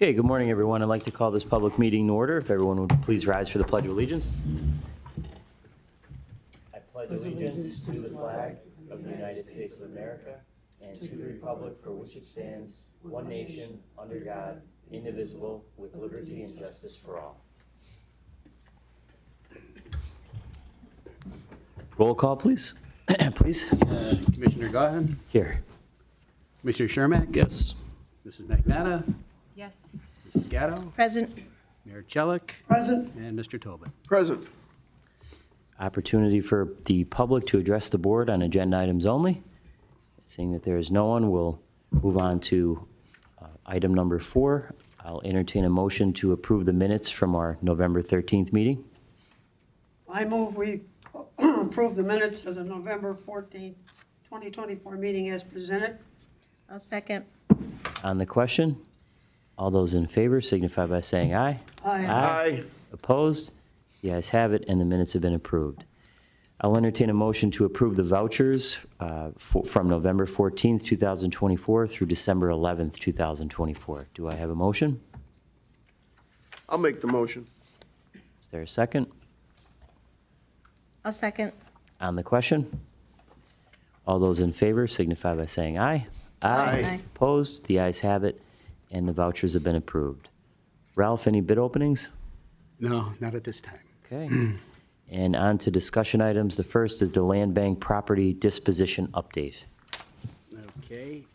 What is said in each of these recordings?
Okay, good morning, everyone. I'd like to call this public meeting in order. If everyone would please rise for the Pledge of Allegiance. I pledge allegiance to the flag of the United States of America and to the republic for which it stands, one nation, under God, indivisible, with liberty and justice for all. Roll call, please. Please. Commissioner Gaughan, Here. Commissioner Chermak. Yes. Mrs. Magnata, Yes. Mrs. Gatto, Present. Mayor Chelik, Present. and Mr. Tobin. Present. Opportunity for the public to address the board on agenda items only. Seeing that there is no one, we'll move on to item number 4. I'll entertain a motion to approve the minutes from our November 13th meeting. I move we approve the minutes of the November 14th, 2024 meeting as presented. I'll second. On the question, all those in favor signify by saying aye. Aye. Opposed? The ayes have it, and the minutes have been approved. I'll entertain a motion to approve the vouchers from November 14th, 2024 through December 11th, 2024. Do I have a motion? I'll make the motion. Is there a second? I'll second. On the question, all those in favor signify by saying aye. Aye. Opposed? The ayes have it, and the vouchers have been approved. Ralph, any bid openings? No, not at this time. Okay. And on to discussion items. The first is the Land Bank property disposition update. Okay.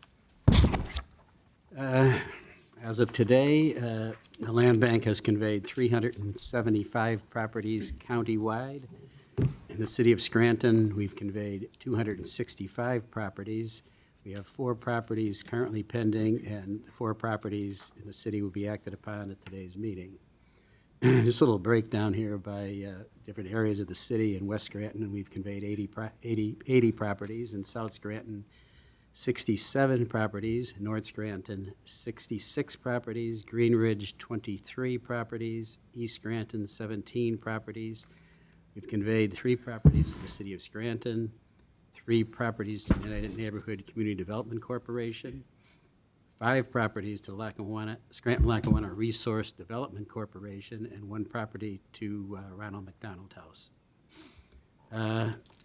As of today, the Land Bank has conveyed 375 properties countywide. In the city of Scranton, we've conveyed 265 properties. We have 4 properties currently pending, and 4 properties in the city will be acted upon at today's meeting. Just a little breakdown here by different areas of the city. In West Scranton, we've conveyed 80 properties. In South Scranton, 67 properties. North Scranton, 66 properties. Green Ridge, 23 properties. East Scranton, 17 properties. We've conveyed 3 properties to the city of Scranton, 3 properties to the United Neighborhood Community Development Corporation, 5 properties to Scranton-Lackawanna Resource Development Corporation, and 1 property to Ronald McDonald House.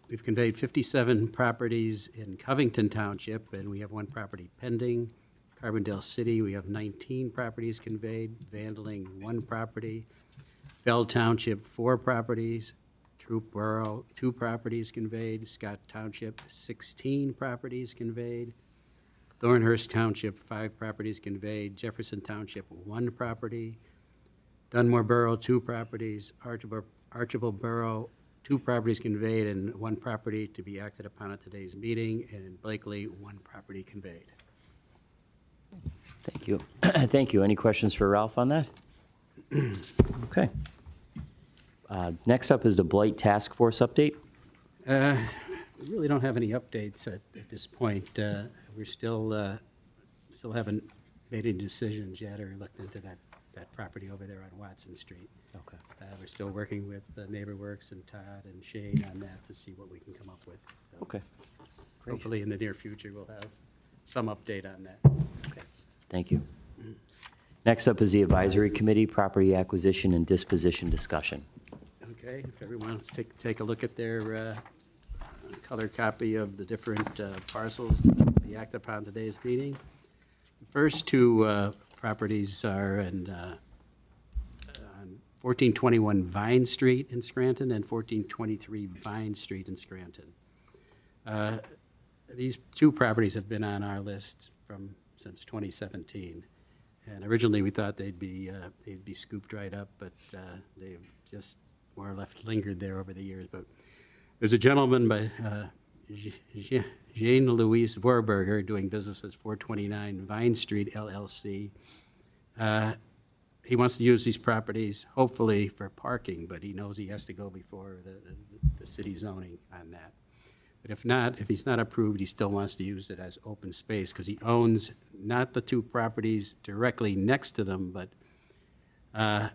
We've conveyed 57 properties in Covington Township, and we have 1 property pending. Carbondale City, we have 19 properties conveyed. Vandaling, 1 property. Bell Township, 4 properties. Troop Borough, 2 properties conveyed. Scott Township, 16 properties conveyed. Thornhurst Township, 5 properties conveyed. Jefferson Township, 1 property. Dunmore Borough, 2 properties. Archibald Borough, 2 properties conveyed, and 1 property to be acted upon at today's meeting. And in Blakely, 1 property conveyed. Thank you. Thank you. Any questions for Ralph on that? Okay. Next up is the Blight Task Force update. We really don't have any updates at this point. We're still haven't made any decisions yet or looked into that property over there on Watson Street. Okay. We're still working with NeighborWorks and Todd and Shane on that to see what we can come up with. So Okay. Great. hopefully in the near future, we'll have some update on that. Okay. Thank you. Next up is the Advisory Committee, Property Acquisition and Disposition Discussion. Okay, if everyone wants to take a look at their color copy of the different parcels that be acted upon today's meeting. The first 2 properties are on 1421 Vine Street in Scranton and 1423 Vine Street in Scranton. These 2 properties have been on our list since 2017. And originally, we thought they'd be scooped right up, but they've just more or less lingered there over the years. But there's a gentleman by Jean-Louis Vorberger doing business as 429 Vine Street, LLC. He wants to use these properties, hopefully, for parking, but he knows he has to go before the city zoning on that. But if he's not approved, he still wants to use it as open space because he owns not the 2 properties directly next to them, but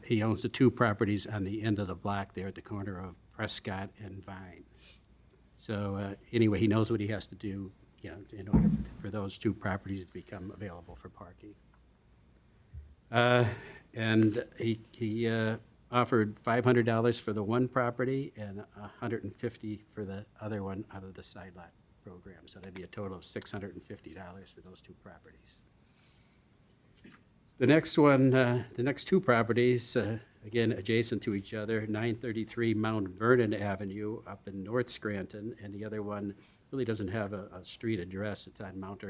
he owns the 2 properties on the end of the block there at the corner of Prescott and Vine. So anyway, he knows what he has to do, in order for those 2 properties to become available for parking. And he offered $500 for the one property and $150 for the other one out of the side lot program. So that'd be a total of $650 for those two properties. The next one, the next two properties, again, adjacent to each other, 933 Mount Vernon Avenue up in North Scranton, and the other one really doesn't have a street address. It's on Mount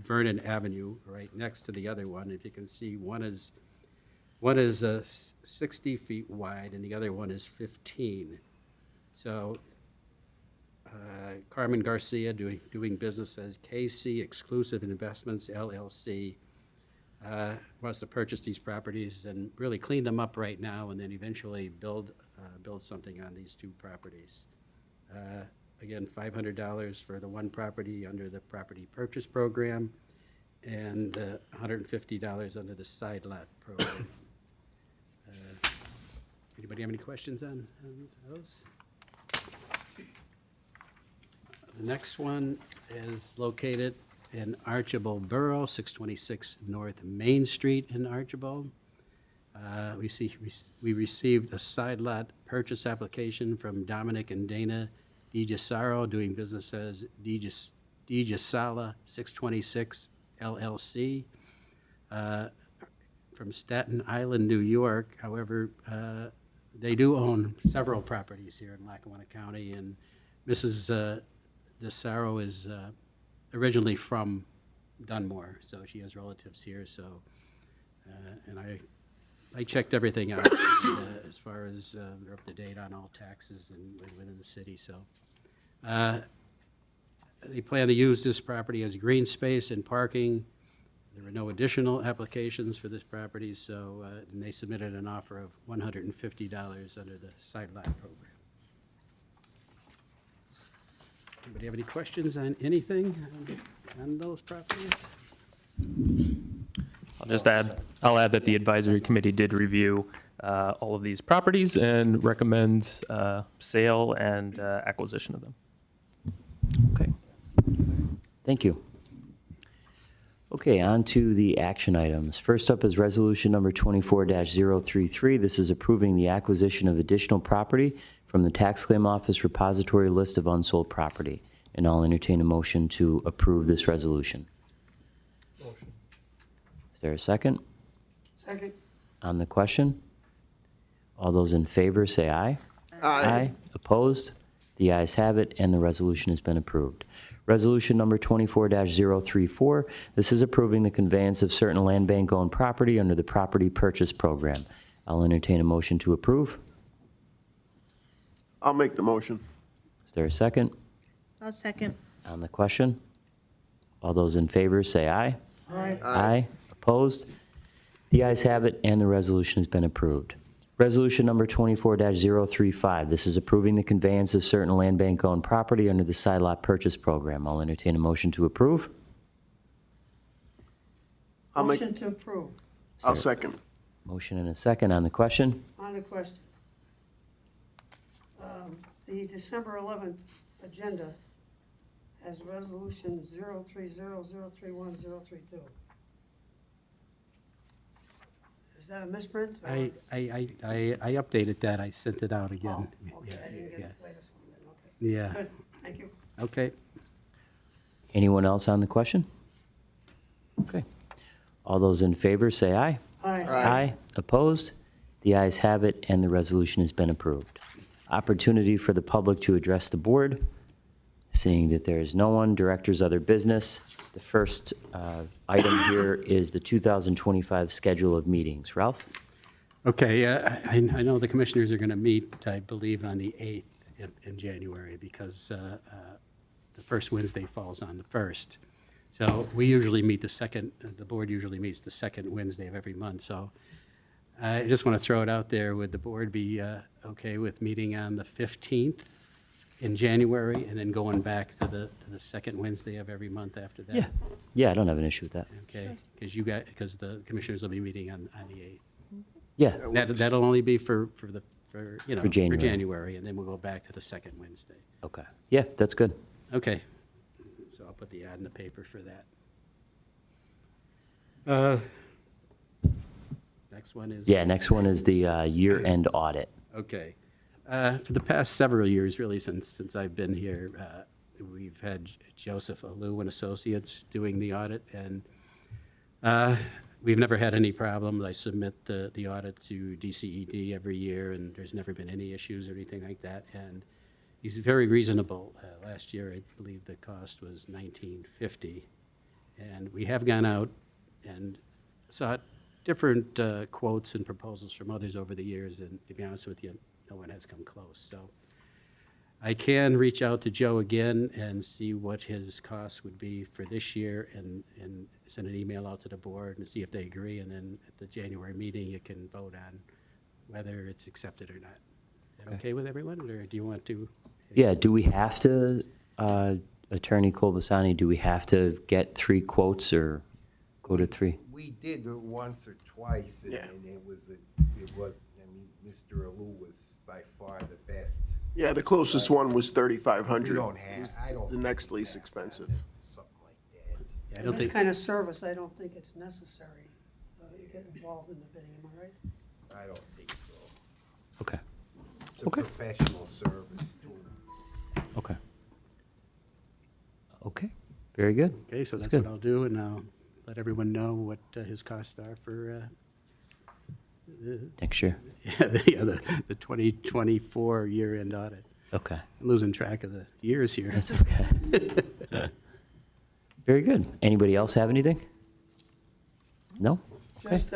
Vernon Avenue, right next to the other one. If you can see, one is 60 feet wide, and the other one is 15. So Carmen Garcia, doing business as KC Exclusive Investments, LLC, wants to purchase these properties and really clean them up right now, and then eventually build something on these two properties. Again, $500 for the one property under the property purchase program, and $150 under the side lot program. Anybody have any questions on those? The next one is located in Archibald Borough, 626 North Main Street in Archibald. We received a side lot purchase application from Dominic and Dana DiGiassaro, doing business as DiGiassala 626 LLC, from Staten Island, New York. However, they do own several properties here in Lackawanna County, and Mrs. DiGiassaro is originally from Dunmore, so she has relatives here. So, and I checked everything out as far as they're up to date on all taxes and within the city. So, they plan to use this property as green space and parking. There were no additional applications for this property, so and they submitted an offer of $150 under the side lot program. Anybody have any questions on anything on those properties? I'll add that the advisory committee did review all of these properties and recommend sale and acquisition of them. Okay. Thank you. Okay, on to the action items. First up is resolution number 24-033. This is approving the acquisition of additional property from the tax claim office repository list of unsold property. And I'll entertain a motion to approve this resolution. Motion. Is there a second? Second. On the question? All those in favor say aye. Aye. Opposed? The ayes have it, and the resolution has been approved. Resolution number 24-034. This is approving the conveyance of certain land bank-owned property under the property purchase program. I'll entertain a motion to approve. I'll make the motion. Is there a second? I'll second. On the question? All those in favor say aye. Aye. Aye. Opposed? The ayes have it, and the resolution has been approved. Resolution number 24-035. This is approving the conveyance of certain land bank-owned property under the side lot purchase program. I'll entertain a motion to approve. Motion to approve. I'll second. Motion and a second on the question. On the question. The December 11th agenda has resolution 030031032. Is that a misprint? or- I updated that. I sent it out Oh, again. okay, I didn't get Yeah. the latest one then, okay. Yeah. Good, thank you. Okay. Anyone else on the question? Okay. All those in favor say aye. Aye. Aye. Opposed? The ayes have it, and the resolution has been approved. Opportunity for the public to address the board. Seeing that there is no one, directors, other business. The first item here is the 2025 schedule of meetings. Ralph? Okay, I know the commissioners are going to meet, I believe, on the 8th in January, because the first Wednesday falls on the 1st. So we usually meet the board usually meets the second Wednesday of every month. So I just want to throw it out there, would the board be okay with meeting on the 15th in January, and then going back to the second Wednesday of every month after that? Yeah. Yeah, I don't have an issue with that. Okay, because the commissioners will be meeting on the 8th. Yeah. That'll only be for January. January, and then we'll go back to the second Wednesday. Okay. Yeah, that's good. Okay, so I'll put the ad in the paper for that. next one is? Yeah, next one is the year-end audit. Okay. For the past several years, really, since I've been here, we've had Joseph Alou and Associates doing the audit, and we've never had any problems. I submit the audit to DCED every year, and there's never been any issues or anything like that. And he's very reasonable. Last year, I believe the cost was $19.50, and we have gone out and sought different quotes and proposals from others over the years, and to be honest with you, no one has come close. So I can reach out to Joe again and see what his costs would be for this year and send an email out to the board and see if they agree. And then at the January meeting, you can vote on whether it's accepted or not. Is that okay with everyone, or do you want to? Yeah, do we have to, Attorney Kolbasani, do we have to get 3 quotes or go to 3? We did it once or twice, and Yeah. and it was, I mean, Mr. Alou was by far the best. Yeah, the closest one was We 3,500. don't have, I don't. The next think least that, expensive. Something like that. Yeah, I don't This think, kind of service, I don't think it's necessary. You get involved in the bidding, am I right? I don't think so. Okay, It's a Okay. professional service too. okay. Okay, very good. okay, so That's that's what good. I'll do, and I'll let everyone know what his costs are for Next year. the 2024 year-end audit. Okay, I'm losing track of the years here. that's okay. Very good. Anybody else have anything? No? Okay, Just,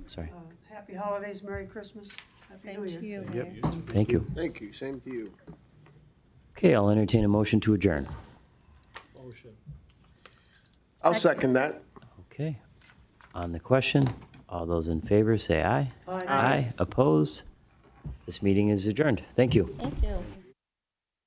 sorry. happy holidays, Merry Christmas, Happy New Same Year. to you, Mayor. Thank you. Thank you, same to you. Okay, I'll entertain a motion to adjourn. I'll second that. Okay. On the question, all those in favor say aye. Aye. Aye. Opposed? This meeting is adjourned. Thank you. Thank you.